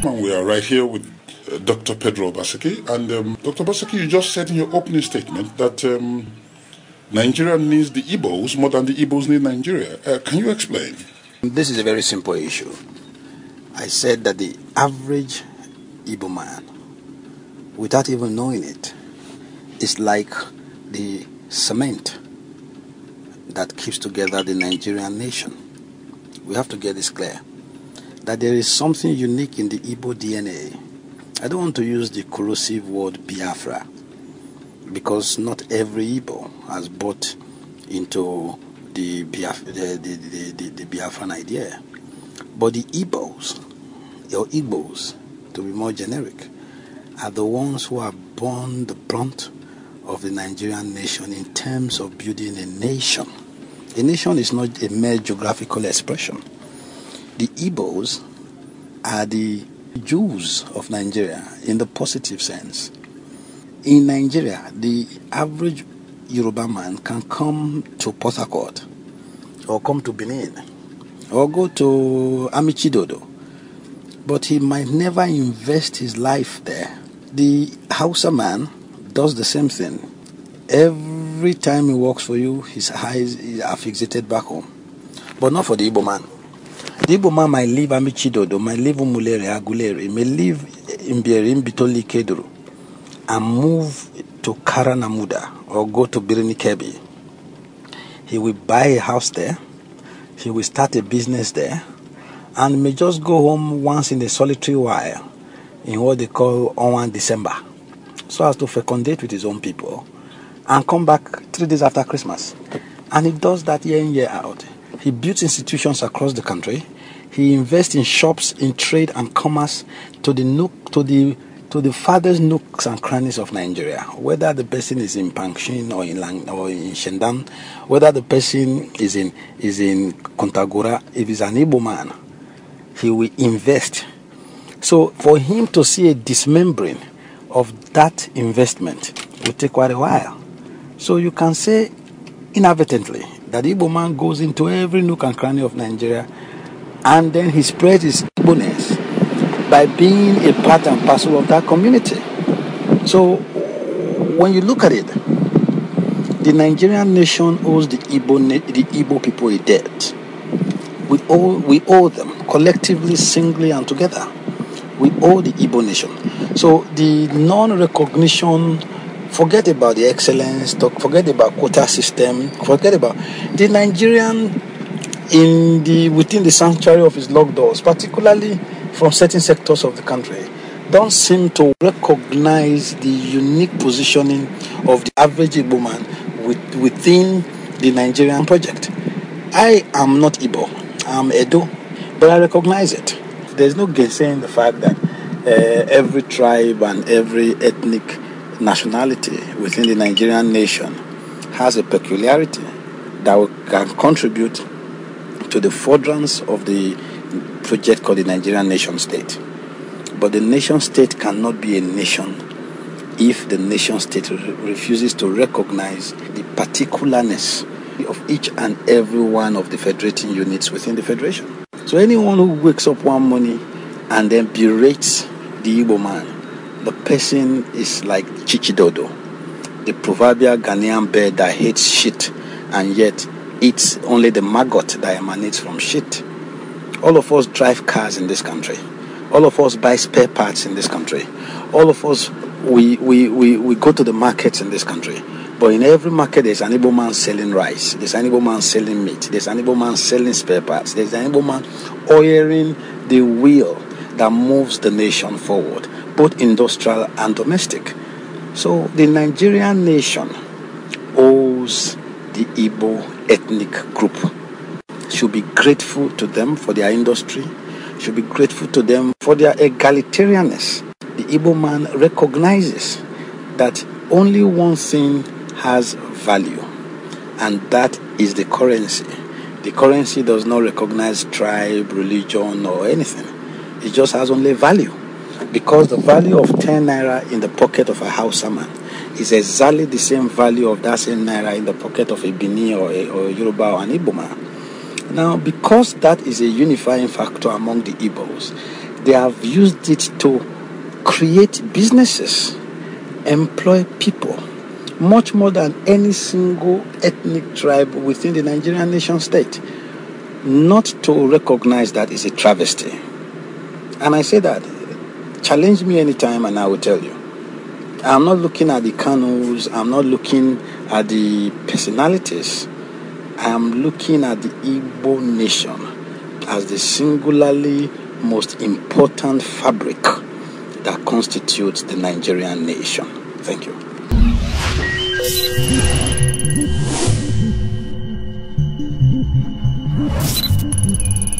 We are right here with Dr. Pedro Basaki. And Dr. Basaki, you just said in your opening statement that Nigeria needs the Igbos more than the Igbos need Nigeria. Can you explain? This is a very simple issue. I said that the average Igbo man, without even knowing it, is like the cement that keeps together the Nigerian nation. We have to get this clear, that there is something unique in the Igbo DNA. I don't want to use the corrosive word Biafra, because not every Igbo has bought into the Biafran idea. But the Igbos, or Igbos, to be more generic, are the ones who have borne the brunt of the Nigerian nation in terms of building a nation. A nation is not a mere geographical expression. The Igbos are the Jews of Nigeria in the positive sense. In Nigeria, the average Yoruba man can come to Port Harcourt, or come to Benin, or go to Amichidodo, but he might never invest his life there. The Hausa man does the same thing. Every time he works for you, his eyes are fixated back home. But not for the Igbo man. The Igbo man might leave Amichidodo, might leave Umulere, Agulere, may leave Imbieri, Bitoli, Pedro, and move to Karanamuda or go to Birni Kebi. He will buy a house there, he will start a business there, and may just go home once in a solitary while in what they call on December, so as to fecundate with his own people and come back 3 days after Christmas. And he does that year in, year out. He builds institutions across the country. He invests in shops, in trade and commerce to the farthest nooks and crannies of Nigeria, whether the person is in Pangshin or in Shendan, whether the person is in Kontagora. If he's an Igbo man, he will invest. So for him to see a dismembering of that investment will take quite a while. So you can say inadvertently that the Igbo man goes into every nook and cranny of Nigeria, and then he spreads his Igbo-ness by being a part and parcel of that community. So when you look at it, the Nigerian nation owes the Igbo people a debt. We owe them collectively, singly, and together. We owe the Igbo nation. So the non-recognition, forget about the excellence, forget about quota system, forget about the Nigerian within the sanctuary of his locked doors, particularly from certain sectors of the country, don't seem to recognize the unique positioning of the average Igbo man within the Nigerian project. I am not Igbo, I'm Edo, but I recognize it. There's no gainsaying the fact that every tribe and every ethnic nationality within the Nigerian nation has a peculiarity that can contribute to the furtherance of the project called the Nigerian nation state. But the nation state cannot be a nation if the nation state refuses to recognize the particularness of each and every one of the federating units within the federation. So anyone who wakes up one morning and then berates the Igbo man, the person is like Chichidodo, the proverbial Ghanaian bird that hates shit and yet eats only the maggot that emanates from shit. All of us drive cars in this country. All of us buy spare parts in this country. All of us, we go to the markets in this country. But in every market, there's an Igbo man selling rice. There's an Igbo man selling meat. There's an Igbo man selling spare parts. There's an Igbo man oiling the wheel that moves the nation forward, both industrial and domestic. So the Nigerian nation owes the Igbo ethnic group. Should be grateful to them for their industry, should be grateful to them for their egalitarianness. The Igbo man recognizes that only one thing has value, and that is the currency. The currency does not recognize tribe, religion, or anything. It just has only value, because the value of 10 naira in the pocket of a Hausa man is exactly the same value of that same naira in the pocket of a Bini or Yoruba or an Igbo man. Now, because that is a unifying factor among the Igbos, They have used it to create businesses, employ people, much more than any single ethnic tribe within the Nigerian nation state. Not to recognize that is a travesty. And I say that, challenge me anytime and I will tell you. I'm not looking at the Kanos, I'm not looking at the personalities. I am looking at the Igbo nation as the singularly most important fabric that constitutes the Nigerian nation. Thank you.